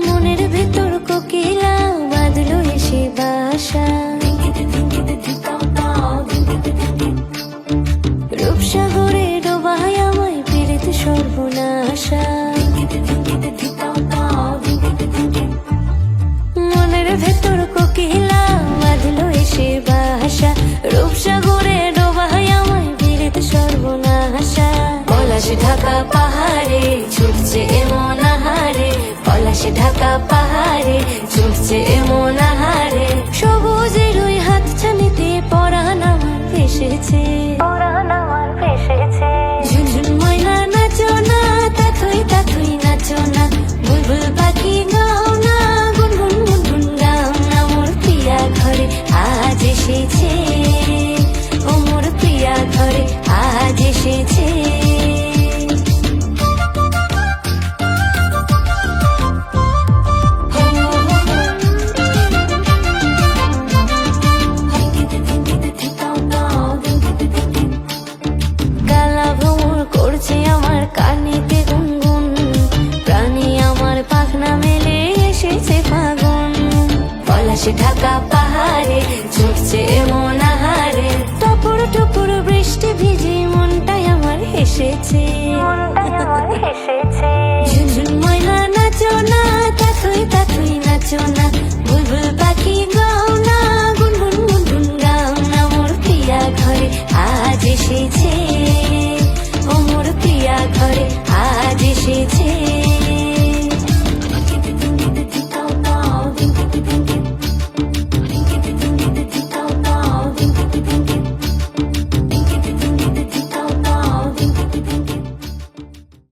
মনের ভেতর কোকিলা বাঁধলো এসে বাসা, রূপসাগরে ডোবায় আমায় পেরেতে সর্বনাশা। মনের ভেতর কোকিলা বাঁধলো এসে বাসা, রূপসাগরে ডোবায় আমায় পেরেতে সর্বনাশা। পলাশ ঢাকা পাহাড়ে ছুটছে এমন আহারে, পলাশ ঢাকা পাহাড়ে ছুটছে এমন আহারে। সবুজের ওই হাতছানিতে পরাণ আমার ভেসেছে, ঝুনঝুন ময়না নাচো না, তাথই তাথই নাচো না, বুলবুল পাখি গাও না, গুনগুন গুনগুন গাও না। মোর প্রিয়া ঘরে আজ এসেছে, ও মোর প্রিয়া ঘরে আজ এসেছে। করছে আমার কানেতে গুনগুন, প্রাণী আমার পাখনা মেলে এসেছে ফাগুন। পলাশ ঢাকা পাহাড়ে ছুটছে এমন আহারে, টপুর টপুর বৃষ্টি ভিজে মনটাই আমার হেসেছে। ঝুনঝুন ময়না নাচো না, তাথই তাথই নাচো না,